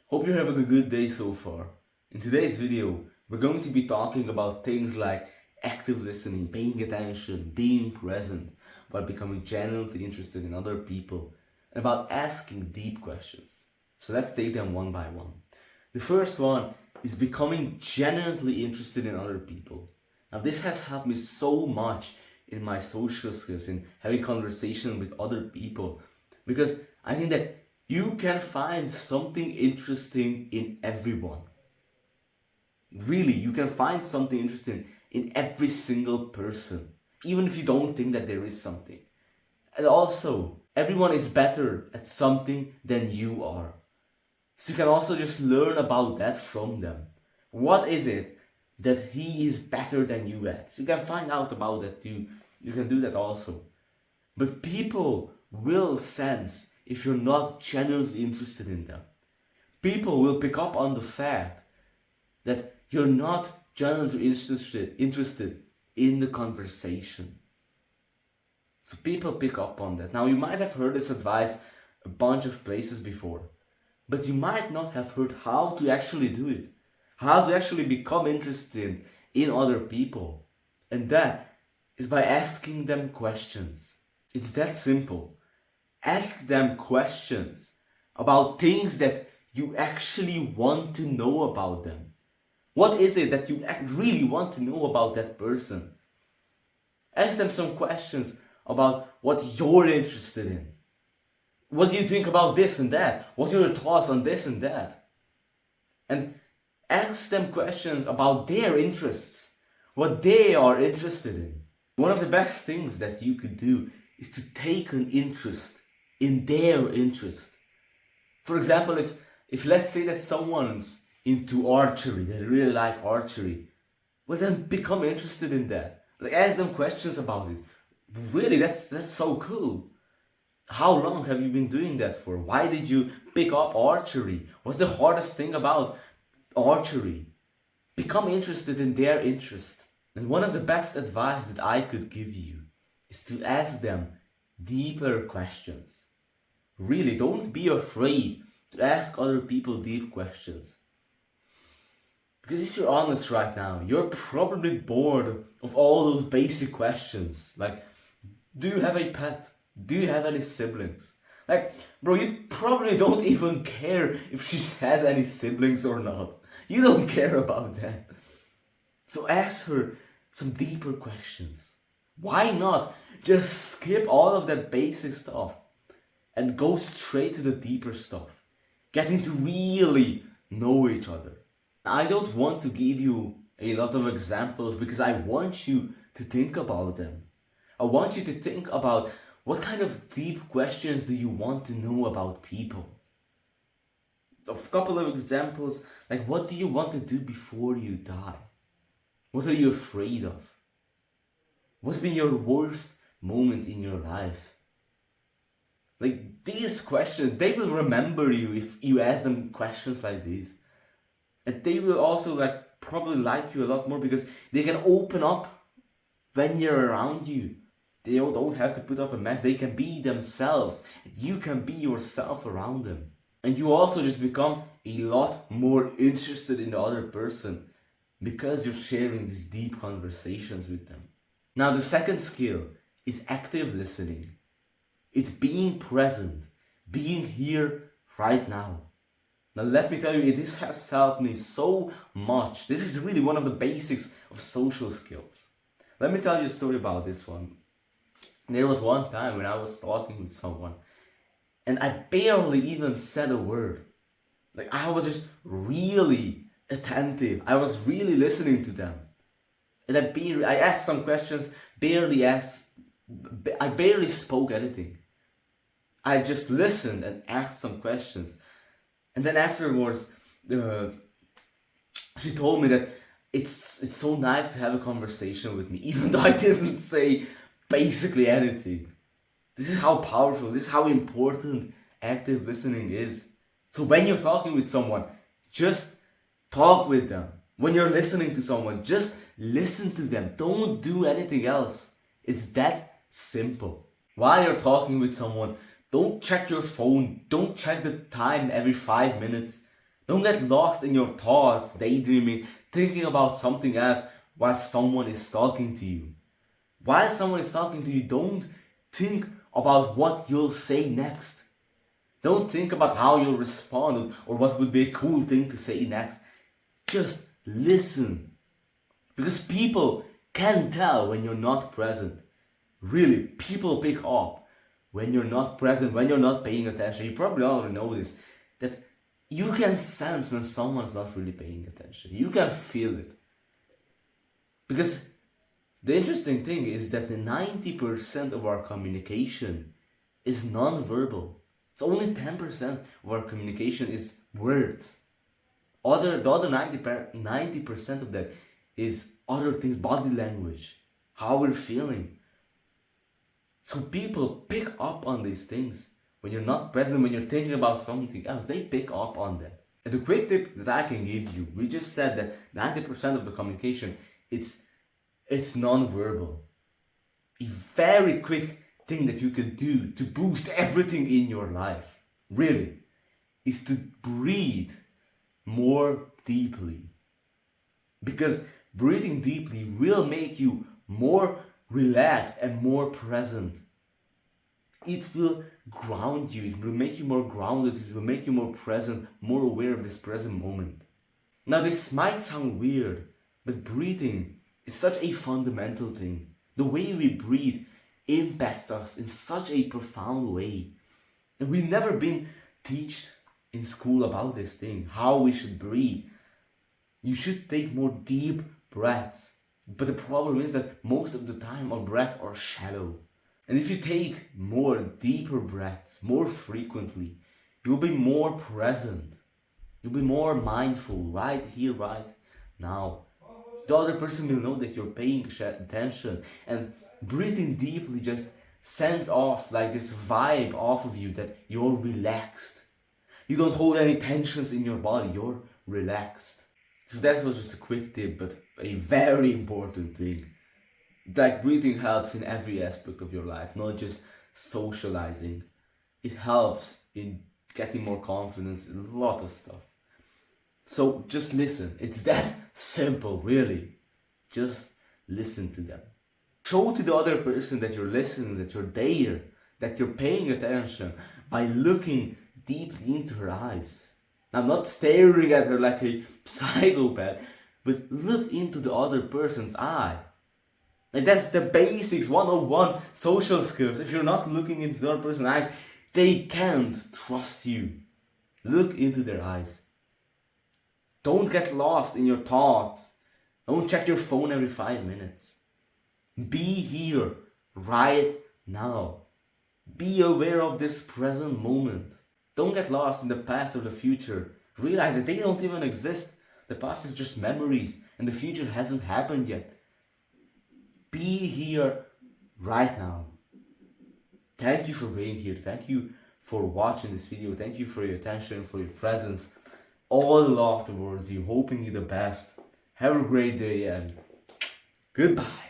Hope you're having a good day so far. In today's video, we're going to be talking about things like active listening, paying attention, being present, about becoming genuinely interested in other people, and about asking deep questions. So let's take them one by one. The first one is becoming genuinely interested in other people. Now this has helped me so much in my social skills, in having conversation with other people, because I think that you can find something interesting in everyone. Really, you can find something interesting in every single person, even if you don't think that there is something. And also, everyone is better at something than you are. So you can also just learn about that from them. What is it that he is better than you at? So you can find out about that too. You can do that also. But people will sense if you're not genuinely interested in them. People will pick up on the fact that you're not genuinely interested in the conversation. So people pick up on that. Now you might have heard this advice a bunch of places before, but you might not have heard how to actually do it. How to actually become interested in other people. And that is by asking them questions. It's that simple. Ask them questions about things that you actually want to know about them. What is it that you really want to know about that person? Ask them some questions about what you're interested in. What do you think about this and that? What are your thoughts on this and that? And ask them questions about their interests, what they are interested in. One of the best things that you could do is to take an interest in their interest. For example, if let's say that someone's into archery, they really like archery, well then become interested in that. Like ask them questions about it. Really, that's so cool. How long have you been doing that for? Why did you pick up archery? What's the hardest thing about archery? Become interested in their interest. And one of the best advice that I could give you is to ask them deeper questions. Really, don't be afraid to ask other people deep questions. Because if you're honest right now, you're probably bored of all those basic questions. Like, do you have a pet? Do you have any siblings? Like, bro, you probably don't even care if she has any siblings or not. You don't care about that. So ask her some deeper questions. Why not just skip all of that basic stuff and go straight to the deeper stuff? Getting to really know each other. I don't want to give you a lot of examples because I want you to think about them. I want you to think about what kind of deep questions do you want to know about people. A couple of examples, like what do you want to do before you die? What are you afraid of? What's been your worst moment in your life? Like these questions, they will remember you if you ask them questions like these. And they will also probably like you a lot more because they can open up when you're around you. They don't have to put up a mess. They can be themselves. You can be yourself around them. And you also just become a lot more interested in the other person because you're sharing these deep conversations with them. Now the second skill is active listening. It's being present, being here right now. Now let me tell you, this has helped me so much. This is really one of the basics of social skills. Let me tell you a story about this one. There was one time when I was talking with someone and I barely even said a word. Like I was just really attentive. I was really listening to them. And I asked some questions, I barely spoke anything. I just listened and asked some questions. And then afterwards, she told me that it's so nice to have a conversation with me, even though I didn't say basically anything. This is how powerful, this is how important active listening is. So when you're talking with someone, just talk with them. When you're listening to someone, just listen to them. Don't do anything else. It's that simple. While you're talking with someone, don't check your phone. Don't check the time every 5 minutes. Don't get lost in your thoughts, daydreaming, thinking about something else while someone is talking to you. While someone is talking to you, don't think about what you'll say next. Don't think about how you'll respond or what would be a cool thing to say next. Just listen. Because people can tell when you're not present. Really, people pick up when you're not present, when you're not paying attention. You probably already know this, that you can sense when someone's not really paying attention. You can feel it. Because the interesting thing is that the 90% of our communication is non-verbal. It's only 10% of our communication is words. The other 90% of that is other things, body language, how we're feeling. So people pick up on these things. When you're not present, when you're thinking about something else, they pick up on that. And the quick tip that I can give you, we just said that 90% of the communication, it's non-verbal. A very quick thing that you can do to boost everything in your life, really, is to breathe more deeply. Because breathing deeply will make you more relaxed and more present. It will ground you, it will make you more grounded, it will make you more present, more aware of this present moment. Now this might sound weird, but breathing is such a fundamental thing. The way we breathe impacts us in such a profound way. And we've never been taught in school about this thing, how we should breathe. You should take more deep breaths. But the problem is that most of the time our breaths are shallow. And if you take more deeper breaths, more frequently, you'll be more present. You'll be more mindful right here, right now. The other person will know that you're paying attention, and breathing deeply just sends off like this vibe off of you that you're relaxed. You don't hold any tensions in your body, you're relaxed. So that was just a quick tip, but a very important thing. Like breathing helps in every aspect of your life, not just socializing. It helps in getting more confidence in a lot of stuff. So just listen. It's that simple, really. Just listen to them. Show to the other person that you're listening, that you're there, that you're paying attention by looking deeply into her eyes. Now, not staring at her like a psychopath, but look into the other person's eye. Like that's the basics, 101 social skills. If you're not looking into the other person's eyes, they can't trust you. Look into their eyes. Don't get lost in your thoughts. Don't check your phone every 5 minutes. Be here, right now. Be aware of this present moment. Don't get lost in the past or the future. Realize that they don't even exist. The past is just memories and the future hasn't happened yet. Be here right now. Thank you for being here. Thank you for watching this video. Thank you for your attention, for your presence. All the love towards you, hoping you the best. Have a great day and goodbye.